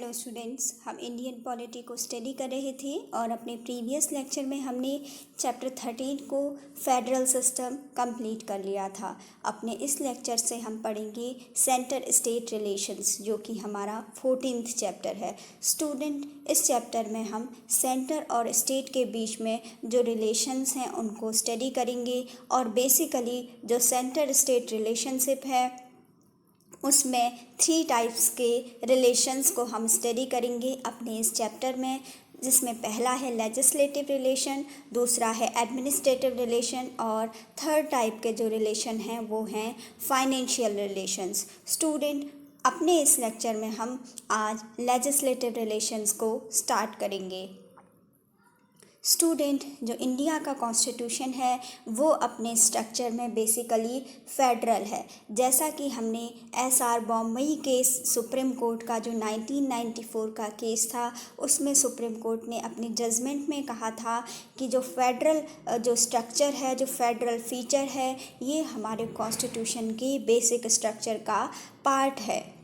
Hello students, हम Indian polity को study कर रहे थे और अपने प्रीवियस लेक्चर में हमने चैप्टर 13 को फेडरल सिस्टम कंप्लीट कर लिया था। अपने इस लेक्चर से हम पढ़ेंगे सेंटर स्टेट रिलेशंस, जो कि हमारा 14th चैप्टर है। स्टूडेंट, इस चैप्टर में हम सेंटर और स्टेट के बीच में जो रिलेशंस हैं उनको स्टडी करेंगे और बेसिकली जो सेंटर स्टेट रिलेशनशिप है उसमें 3 टाइप्स के रिलेशंस को हम स्टडी करेंगे अपने इस चैप्टर में, जिसमें पहला है लेजिस्लेटिव रिलेशन, दूसरा है एडमिनिस्ट्रेटिव रिलेशन और थर्ड टाइप के जो रिलेशन हैं वो हैं फाइनेंशियल रिलेशंस। स्टूडेंट, अपने इस लेक्चर में हम आज लेजिस्लेटिव रिलेशंस को स्टार्ट करेंगे। स्टूडेंट, जो इंडिया का कॉन्स्टिट्यूशन है वो अपने स्ट्रक्चर में बेसिकली फेडरल है। जैसा कि हमने SR Bommai case supreme court का जो 1994 का केस था उसमें सुप्रीम कोर्ट ने अपने जजमेंट में कहा था कि जो फेडरल जो स्ट्रक्चर है, जो फेडरल फीचर है, ये हमारे कॉन्स्टिट्यूशन की बेसिक स्ट्रक्चर का पार्ट है।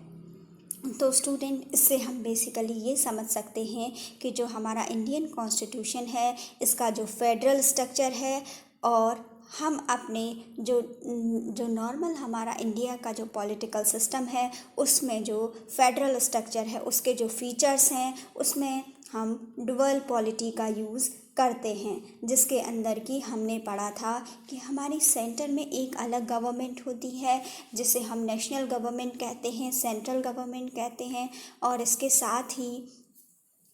तो स्टूडेंट, इससे हम बेसिकली ये समझ सकते हैं कि जो हमारा इंडियन कॉन्स्टिट्यूशन है इसका जो फेडरल स्ट्रक्चर है और हम अपने जो नॉर्मल हमारा इंडिया का जो पॉलिटिकल सिस्टम है उसमें जो फेडरल स्ट्रक्चर है उसके जो फीचर्स हैं उसमें हम डुअल पॉलिटी का यूज़ करते हैं, जिसके अंदर की हमने पढ़ा था कि हमारी सेंटर में एक अलग गवर्नमेंट होती है जिसे हम नेशनल गवर्नमेंट कहते हैं, सेंट्रल गवर्नमेंट कहते हैं, और इसके साथ ही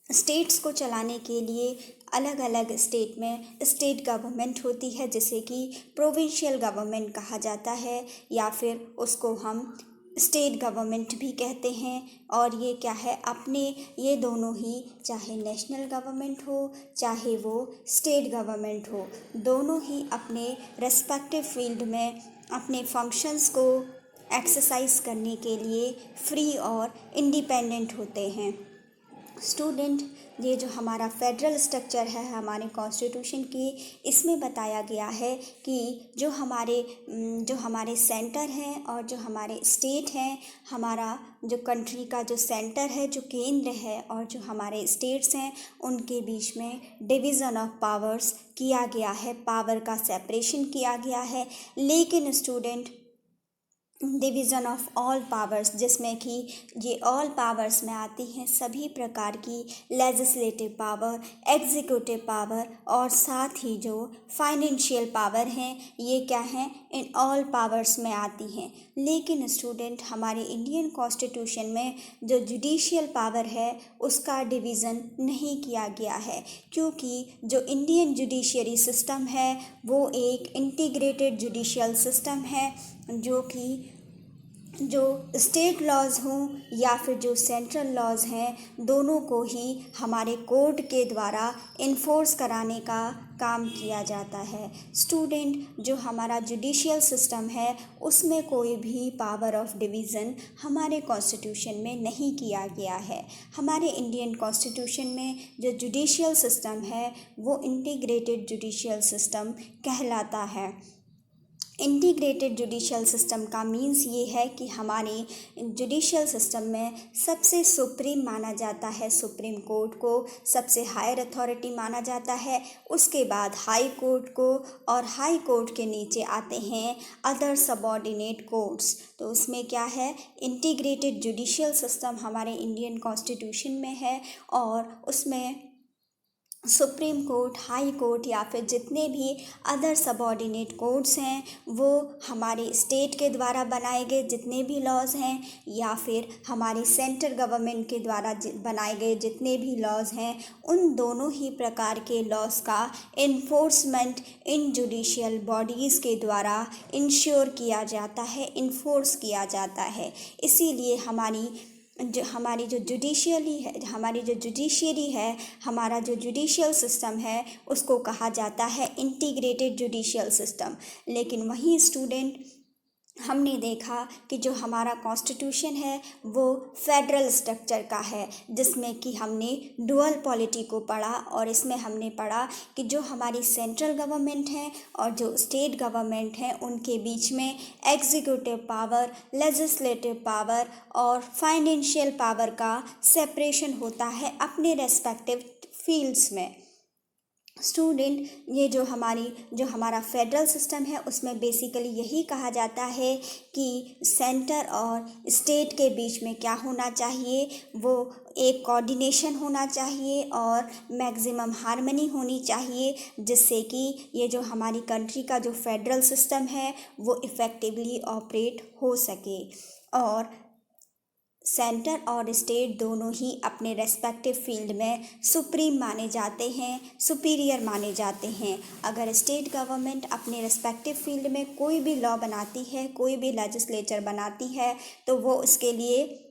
स्टेट्स को चलाने के लिए अलग अलग स्टेट में स्टेट गवर्नमेंट होती है जिसे कि प्रोविंशियल गवर्नमेंट कहा जाता है या फिर उसको हम स्टेट गवर्नमेंट भी कहते हैं। और ये क्या है, अपने ये दोनों ही, चाहे नेशनल गवर्नमेंट हो चाहे वो स्टेट गवर्नमेंट हो, दोनों ही अपने रेस्पेक्टिव फील्ड में अपने फंक्शंस को एक्सरसाइज करने के लिए फ्री और इंडिपेंडेंट होते हैं। स्टूडेंट, ये जो हमारा फेडरल स्ट्रक्चर है हमारे कॉन्स्टिट्यूशन की, इसमें बताया गया है कि जो हमारे सेंटर हैं और जो हमारे स्टेट हैं, हमारा जो कंट्री का जो सेंटर है, जो केंद्र है, और जो हमारे स्टेट्स हैं उनके बीच में डिवीज़न ऑफ पावर्स किया गया है, पावर का सेपरेशन किया गया है। लेकिन student, division of all powers, जिसमें कि ये ऑल पावर्स में आती हैं सभी प्रकार की लेजिस्लेटिव पावर, एग्जीक्यूटिव पावर और साथ ही जो फाइनेंशियल पावर हैं, ये क्या हैं, इन ऑल पावर्स में आती हैं। लेकिन स्टूडेंट, हमारे इंडियन कॉन्स्टिट्यूशन में जो जुडिशियल पावर है उसका डिवीज़न नहीं किया गया है, क्योंकि जो इंडियन जुडिशरी सिस्टम है वो एक इंटीग्रेटेड जुडिशियल सिस्टम है, जो कि जो स्टेट लॉज हों या फिर जो सेंट्रल लॉज हैं, दोनों को ही हमारे कोर्ट के द्वारा इन्फोर्स कराने का काम किया जाता है। स्टूडेंट, जो हमारा जुडिशियल सिस्टम है उसमें कोई भी पावर ऑफ डिवीज़न हमारे कॉन्स्टिट्यूशन में नहीं किया गया है। हमारे इंडियन कॉन्स्टिट्यूशन में जो जुडिशियल सिस्टम है वो इंटीग्रेटेड जुडिशियल सिस्टम कहलाता है। इंटीग्रेटेड जुडिशियल सिस्टम का मीन्स ये है कि हमारे जुडिशियल सिस्टम में सबसे सुप्रीम माना जाता है सुप्रीम कोर्ट को, सबसे हायर अथॉरिटी माना जाता है, उसके बाद हाई कोर्ट को, और हाई कोर्ट के नीचे आते हैं अदर सबऑर्डिनेट कोर्ट्स। तो उसमें क्या है, इंटीग्रेटेड जुडिशियल सिस्टम हमारे इंडियन कॉन्स्टिट्यूशन में है और उसमें सुप्रीम कोर्ट, हाई कोर्ट या फिर जितने भी अदर सबऑर्डिनेट कोर्ट्स हैं वो हमारे स्टेट के द्वारा बनाए गए जितने भी लॉज हैं या फिर हमारी सेंट्रल गवर्नमेंट के द्वारा बनाए गए जितने भी लॉज हैं, उन दोनों ही प्रकार के लॉज का इन्फोर्समेंट इन जुडिशियल बॉडीज़ के द्वारा इंश्योर किया जाता है, इन्फोर्स किया जाता है। इसीलिए हमारी जो जुडिशियरी है, हमारा जो जुडिशियल सिस्टम है उसको कहा जाता है इंटीग्रेटेड जुडिशियल सिस्टम। लेकिन वहीं स्टूडेंट, हमने देखा कि जो हमारा कॉन्स्टिट्यूशन है वो फेडरल स्ट्रक्चर का है, जिसमें कि हमने डुअल पॉलिटी को पढ़ा और इसमें हमने पढ़ा कि जो हमारी सेंट्रल गवर्नमेंट है और जो स्टेट गवर्नमेंट है उनके बीच में एग्जीक्यूटिव पावर, लेजिस्लेटिव पावर और फाइनेंशियल पावर का सेपरेशन होता है अपने रेस्पेक्टिव फील्ड्स में। स्टूडेंट, ये जो हमारा फेडरल सिस्टम है उसमें बेसिकली यही कहा जाता है कि सेंटर और स्टेट के बीच में क्या होना चाहिए, वो एक कोऑर्डिनेशन होना चाहिए और मैक्सिमम हार्मनी होनी चाहिए, जिससे कि ये जो हमारी कंट्री का जो फेडरल सिस्टम है वो इफ़ेक्टिवली ऑपरेट हो सके। और सेंटर और स्टेट दोनों ही अपने रेस्पेक्टिव फील्ड में सुप्रीम माने जाते हैं, सुपीरियर माने जाते हैं। अगर स्टेट गवर्नमेंट अपने रेस्पेक्टिव फील्ड में कोई भी लॉ बनाती है, कोई भी लेजिस्लेचर बनाती है, तो वो उसके लिए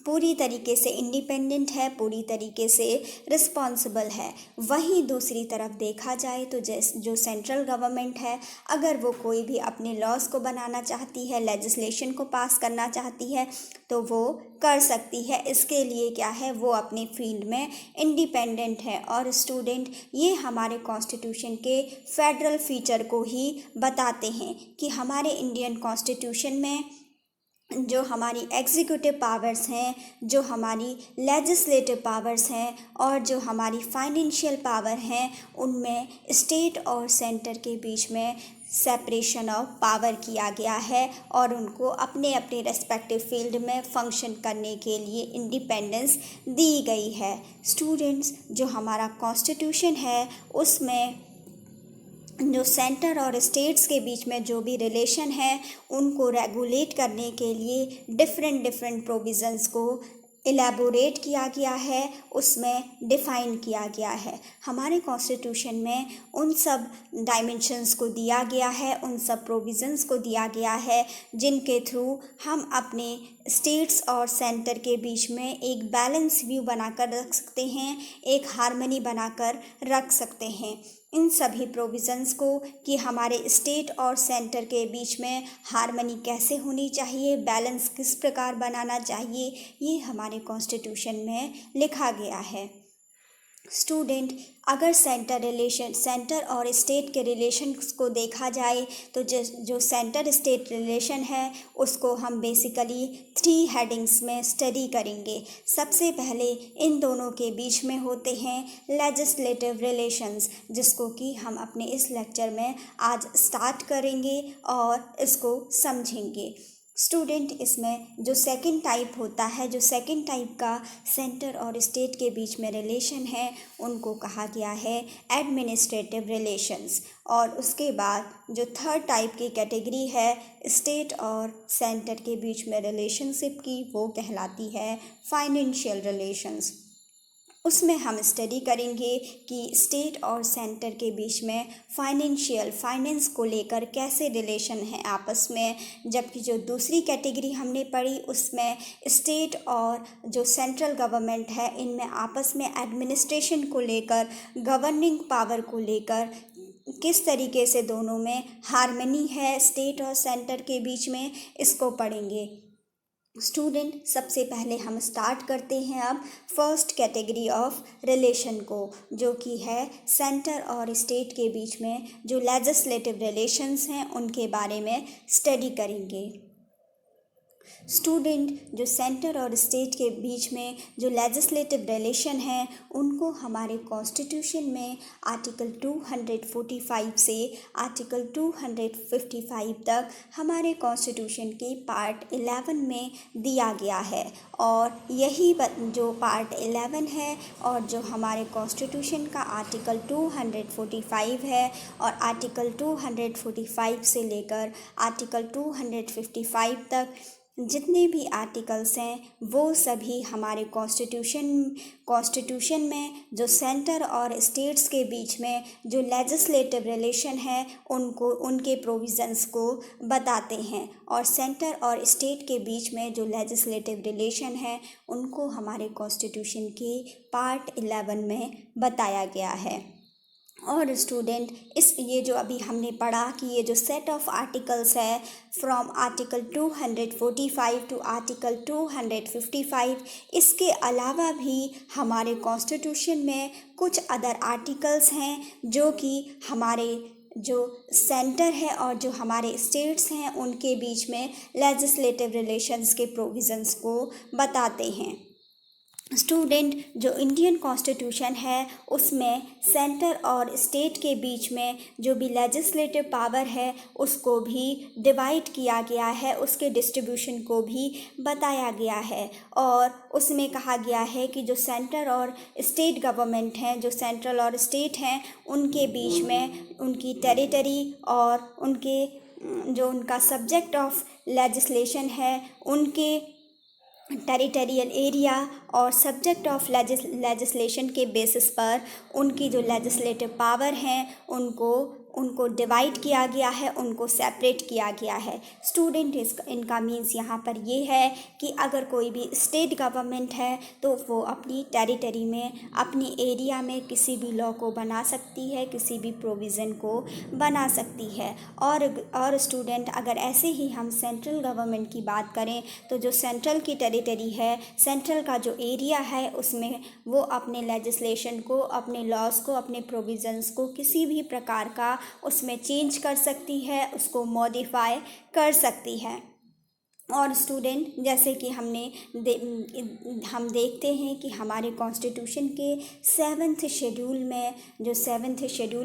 पूरी तरीके से इंडिपेंडेंट है, पूरी तरीके से रिस्पॉन्सिबल है। वहीं दूसरी तरफ देखा जाए तो जो सेंट्रल गवर्नमेंट है, अगर वो कोई भी अपने लॉज को बनाना चाहती है, लेजिस्लेशन को पास करना चाहती है, तो वो कर सकती है। इसके लिए क्या है, वो अपने फील्ड में इंडिपेंडेंट है। और स्टूडेंट, ये हमारे कॉन्स्टिट्यूशन के फेडरल फीचर को ही बताते हैं कि हमारे इंडियन कॉन्स्टिट्यूशन में जो हमारी एग्जीक्यूटिव पावर्स हैं, जो हमारी लेजिस्लेटिव पावर्स हैं और जो हमारी फाइनेंशियल पावर हैं, उनमें स्टेट और सेंटर के बीच में सेपरेशन ऑफ पावर किया गया है और उनको अपने अपने रेस्पेक्टिव फील्ड में फंक्शन करने के लिए इंडिपेंडेंस दी गई है। स्टूडेंट्स, जो हमारा कॉन्स्टिट्यूशन है उसमें जो सेंटर और स्टेट्स के बीच में जो भी रिलेशन है उनको रेगुलेट करने के लिए डिफरेंट प्रोविज़न्स को इलेबोरेट किया गया है, उसमें डिफ़ाइन किया गया है। हमारे कॉन्स्टिट्यूशन में उन सब डायमेंशंस को दिया गया है, उन सब प्रोविज़न्स को दिया गया है जिनके थ्रू हम अपने स्टेट्स और सेंटर के बीच में एक बैलेंस व्यू बनाकर रख सकते हैं, एक हार्मनी बनाकर रख सकते हैं। इन सभी प्रोविज़न्स को कि हमारे स्टेट और सेंटर के बीच में हार्मनी कैसे होनी चाहिए, बैलेंस किस प्रकार बनाना चाहिए, ये हमारे कॉन्स्टिट्यूशन में लिखा गया है। स्टूडेंट, अगर सेंटर और स्टेट के रिलेशंस को देखा जाए तो जो सेंटर स्टेट रिलेशन है उसको हम बेसिकली 3 हेडिंग्स में स्टडी करेंगे। सबसे पहले इन दोनों के बीच में होते हैं लेजिस्लेटिव रिलेशंस, जिसको कि हम अपने इस लेक्चर में आज स्टार्ट करेंगे और इसको समझेंगे। स्टूडेंट, इसमें जो सेकंड टाइप होता है, जो सेकंड टाइप का सेंटर और स्टेट के बीच में रिलेशन है, उनको कहा गया है एडमिनिस्ट्रेटिव रिलेशंस। और उसके बाद जो थर्ड टाइप की कैटेगरी है स्टेट और सेंटर के बीच में रिलेशनशिप की, वो कहलाती है फाइनेंशियल रिलेशंस। उसमें हम स्टडी करेंगे कि स्टेट और सेंटर के बीच में फाइनेंस को लेकर कैसे रिलेशन है आपस में, जबकि जो दूसरी कैटेगरी हमने पढ़ी उसमें स्टेट और जो सेंट्रल गवर्नमेंट है इनमें आपस में एडमिनिस्ट्रेशन को लेकर, गवर्निंग पावर को लेकर किस तरीके से दोनों में हार्मनी है स्टेट और सेंटर के बीच में, इसको पढ़ेंगे। स्टूडेंट, सबसे पहले हम स्टार्ट करते हैं अब फर्स्ट कैटेगरी ऑफ रिलेशन को, जो कि है सेंटर और स्टेट के बीच में जो लेजिस्लेटिव रिलेशंस हैं उनके बारे में स्टडी करेंगे। स्टूडेंट, जो सेंटर और स्टेट के बीच में जो लेजिस्लेटिव रिलेशन है उनको हमारे कॉन्स्टिट्यूशन में आर्टिकल 245 से आर्टिकल 255 तक हमारे कॉन्स्टिट्यूशन के पार्ट 11 में दिया गया है। और यही जो पार्ट 11 है और जो हमारे कॉन्स्टिट्यूशन का आर्टिकल 245 है और आर्टिकल 245 से लेकर आर्टिकल 255 तक जितने भी आर्टिकल्स हैं वो सभी हमारे कॉन्स्टिट्यूशन में जो सेंटर और स्टेट्स के बीच में जो लेजिस्लेटिव रिलेशन है उनको, उनके प्रोविज़न्स को बताते हैं। और सेंटर और स्टेट के बीच में जो लेजिस्लेटिव रिलेशन है उनको हमारे कॉन्स्टिट्यूशन के पार्ट 11 में बताया गया है। और स्टूडेंट इस ये जो अभी हमने पढ़ा कि ये जो सेट ऑफ आर्टिकल्स है फ्रॉम आर्टिकल 245 टू आर्टिकल 255, इसके अलावा भी हमारे कॉन्स्टिट्यूशन में कुछ अदर आर्टिकल्स हैं जो कि हमारे जो सेंटर है और जो हमारे स्टेट्स हैं उनके बीच में लेजिस्लेटिव रिलेशंस के प्रोविज़न्स को बताते हैं। स्टूडेंट जो इंडियन कॉन्स्टिट्यूशन है उसमें सेंटर और स्टेट के बीच में जो भी लेजिस्लेटिव पावर है उसको भी डिवाइड किया गया है, उसके डिस्ट्रीब्यूशन को भी बताया गया है। और उसमें कहा गया है कि जो सेंटर और स्टेट गवर्नमेंट हैं, जो सेंट्रल और स्टेट हैं, उनके बीच में उनकी टेरिटरी और उनके जो उनका सब्जेक्ट ऑफ लेजिस्लेशन है, उनके टेरिटोरियल एरिया और सब्जेक्ट ऑफ लेजिस्लेशन के बेसिस पर उनकी जो लेजिस्लेटिव पावर हैं उनको डिवाइड किया गया है, उनको सेपरेट किया गया है। स्टूडेंट इनका मीन्स यहाँ पर ये है कि अगर कोई भी स्टेट गवर्नमेंट है तो वो अपनी टेरिटरी में, अपनी एरिया में किसी भी लॉ को बना सकती है, किसी भी प्रोविज़न को बना सकती है। और स्टूडेंट अगर ऐसे ही हम सेंट्रल गवर्नमेंट की बात करें तो जो सेंट्रल की टेरिटरी है, सेंट्रल का जो एरिया है, उसमें वो अपने लेजिस्लेशन को, अपने लॉज को, अपने प्रोविज़न्स को किसी भी प्रकार का उसमें चेंज कर सकती है, उसको मॉडिफाई कर सकती है। और स्टूडेंट जैसे कि हम देखते हैं कि हमारे कॉन्स्टिट्यूशन के सेवन्थ शेड्यूल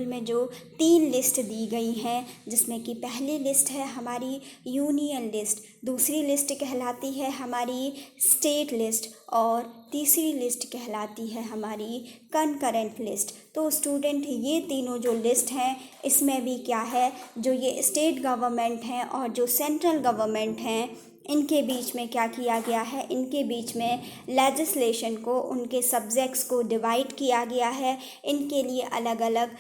में जो 3 लिस्ट दी गई हैं, जिसमें कि पहली लिस्ट है हमारी यूनियन लिस्ट, दूसरी लिस्ट कहलाती है हमारी स्टेट लिस्ट और तीसरी लिस्ट कहलाती है हमारी कंकरेंट लिस्ट। तो स्टूडेंट ये तीनों जो लिस्ट हैं इसमें भी क्या है, जो ये स्टेट गवर्नमेंट हैं और जो सेंट्रल गवर्नमेंट हैं, इनके बीच में क्या किया गया है, इनके बीच में लेजिस्लेशन को, उनके सब्जेक्ट्स को डिवाइड किया गया है। इनके लिए अलग अलग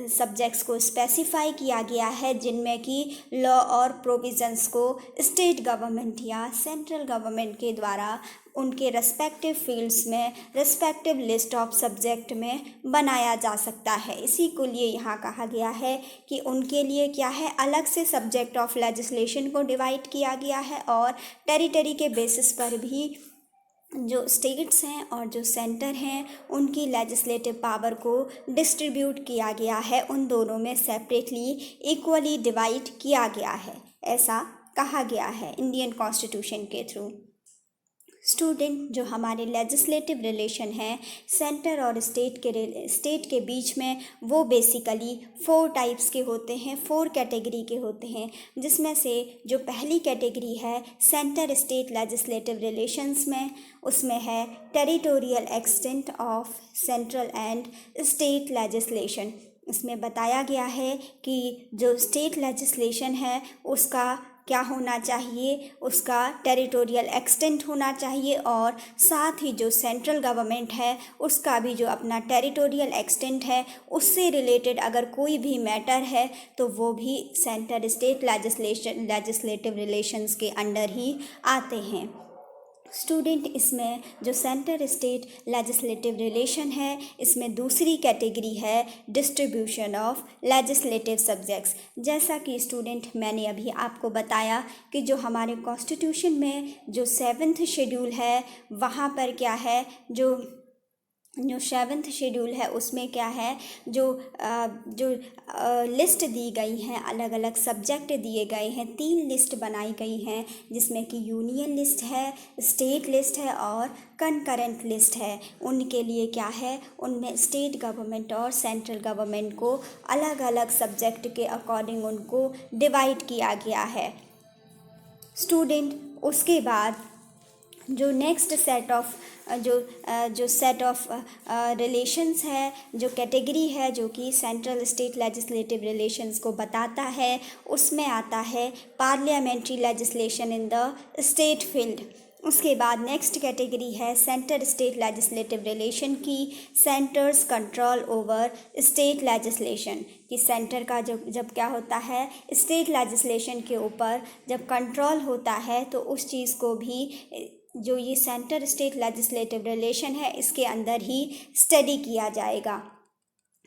सब्जेक्ट्स को स्पेसिफाई किया गया है, जिनमें कि लॉ और प्रोविज़न्स को स्टेट गवर्नमेंट या सेंट्रल गवर्नमेंट के द्वारा उनके रेस्पेक्टिव फील्ड्स में, रेस्पेक्टिव लिस्ट ऑफ सब्जेक्ट में बनाया जा सकता है। इसी को लिए यहाँ कहा गया है कि उनके लिए क्या है, अलग से सब्जेक्ट ऑफ लेजिस्लेशन को डिवाइड किया गया है और टेरिटरी के बेसिस पर भी जो स्टेट्स हैं और जो सेंटर हैं उनकी लेजिस्लेटिव पावर को डिस्ट्रीब्यूट किया गया है, उन दोनों में सेपरेटली इक्वली डिवाइड किया गया है, ऐसा कहा गया है इंडियन कॉन्स्टिट्यूशन के थ्रू। स्टूडेंट जो हमारे लेजिस्लेटिव रिलेशन हैं सेंटर और स्टेट के बीच में, वो बेसिकली 4 टाइप्स के होते हैं, 4 कैटेगरी के होते हैं, जिसमें से जो पहली कैटेगरी है सेंटर स्टेट लेजिस्लेटिव रिलेशंस में, उसमें है territorial extent of central and state legislation. इसमें बताया गया है कि जो स्टेट लेजिस्लेशन है उसका क्या होना चाहिए, उसका टेरिटोरियल एक्सटेंट होना चाहिए और साथ ही जो सेंट्रल गवर्नमेंट है उसका भी जो अपना टेरिटोरियल एक्सटेंट है उससे रिलेटेड अगर कोई भी मैटर है तो वो भी सेंटर स्टेट लेजिस्लेटिव रिलेशंस के अंडर ही आते हैं। स्टूडेंट इसमें जो सेंटर स्टेट लेजिस्लेटिव रिलेशन है इसमें दूसरी कैटेगरी है डिस्ट्रीब्यूशन ऑफ लेजिस्लेटिव सब्जेक्ट्स। जैसा कि स्टूडेंट मैंने अभी आपको बताया कि जो हमारे कॉन्स्टिट्यूशन में जो 7th शेड्यूल है वहाँ पर क्या है, जो 7th शेड्यूल है उसमें क्या है, जो लिस्ट दी गई हैं, अलग अलग सब्जेक्ट दिए गए हैं, 3 लिस्ट बनाई गई हैं, जिसमें कि यूनियन लिस्ट है, स्टेट लिस्ट है और कंकरेंट लिस्ट है। उनके लिए क्या है, उनमें स्टेट गवर्नमेंट और सेंट्रल गवर्नमेंट को अलग अलग सब्जेक्ट के अकॉर्डिंग उनको डिवाइड किया गया है। स्टूडेंट उसके बाद जो नेक्स्ट सेट ऑफ जो सेट ऑफ रिलेशंस है, जो कैटेगरी है जो कि सेंट्रल स्टेट लेजिस्लेटिव रिलेशंस को बताता है, उसमें आता है parliamentary legislation in the state field. उसके बाद नेक्स्ट कैटेगरी है सेंटर स्टेट लेजिस्लेटिव रिलेशन की, centres control over state legislation, कि सेंटर का जब क्या होता है, स्टेट लेजिस्लेशन के ऊपर जब कंट्रोल होता है तो उस चीज़ को भी जो ये सेंटर स्टेट लेजिस्लेटिव रिलेशन है इसके अंदर ही स्टडी किया जाएगा।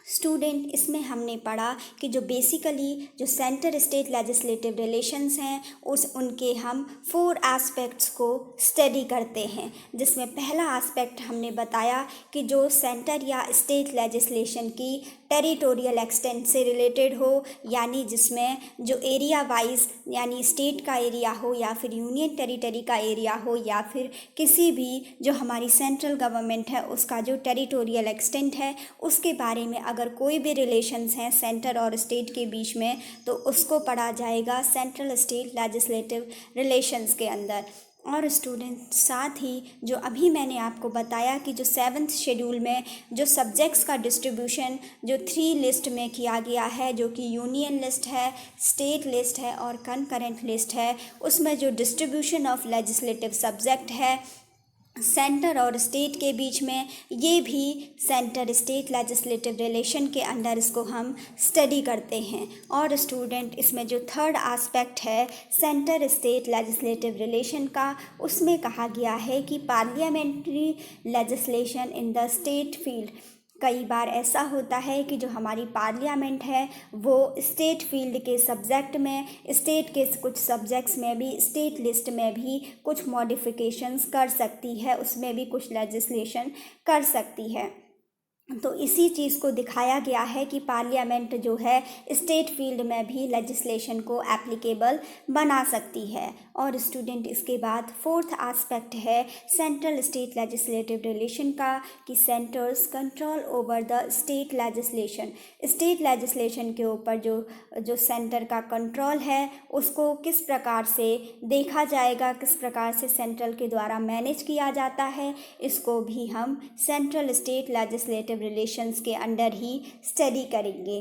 स्टूडेंट, इसमें हमने पढ़ा कि जो बेसिकली जो सेंटर स्टेट लेजिस्लेटिव रिलेशंस हैं उनके हम 4 एस्पेक्ट्स को स्टडी करते हैं, जिसमें पहला एस्पेक्ट हमने बताया कि जो सेंटर या स्टेट लेजिस्लेशन की टेरिटोरियल एक्सटेंट से रिलेटेड हो, यानी जिसमें जो एरिया वाइज यानी स्टेट का एरिया हो या फिर यूनियन टेरिटरी का एरिया हो या फिर किसी भी जो हमारी सेंट्रल गवर्नमेंट है उसका जो टेरिटोरियल एक्सटेंट है उसके बारे में अगर कोई भी रिलेशंस हैं सेंटर और स्टेट के बीच में तो उसको पढ़ा जाएगा सेंट्रल स्टेट लेजिस्लेटिव रिलेशंस के अंदर। और स्टूडेंट, साथ ही जो अभी मैंने आपको बताया कि जो 7th शेड्यूल में जो सब्जेक्ट्स का डिस्ट्रीब्यूशन जो 3 लिस्ट में किया गया है, जो कि यूनियन लिस्ट है, स्टेट लिस्ट है और कंकरेंट लिस्ट है, उसमें जो डिस्ट्रीब्यूशन ऑफ लेजिस्लेटिव सब्जेक्ट है सेंटर और स्टेट के बीच में, ये भी सेंटर स्टेट लेजिस्लेटिव रिलेशन के अंडर इसको हम स्टडी करते हैं। और स्टूडेंट, इसमें जो 3rd एस्पेक्ट है सेंटर स्टेट लेजिस्लेटिव रिलेशन का, उसमें कहा गया है कि parliamentary legislation in the state field. कई बार ऐसा होता है कि जो हमारी पार्लियामेंट है वो स्टेट फील्ड के सब्जेक्ट में, स्टेट के कुछ सब्जेक्ट्स में भी, स्टेट लिस्ट में भी कुछ मॉडिफिकेशंस कर सकती है, उसमें भी कुछ लेजिस्लेशन कर सकती है। तो इसी चीज़ को दिखाया गया है कि पार्लियामेंट जो है स्टेट फील्ड में भी लेजिस्लेशन को एप्लीकेबल बना सकती है। और स्टूडेंट, इसके बाद 4th एस्पेक्ट है सेंट्रल स्टेट लेजिस्लेटिव रिलेशन का, कि centres control over the state legislation. State legislation के ऊपर जो सेंटर का कंट्रोल है उसको किस प्रकार से देखा जाएगा, किस प्रकार से सेंट्रल के द्वारा मैनेज किया जाता है, इसको भी हम सेंट्रल स्टेट लेजिस्लेटिव रिलेशंस के अंडर ही स्टडी करेंगे।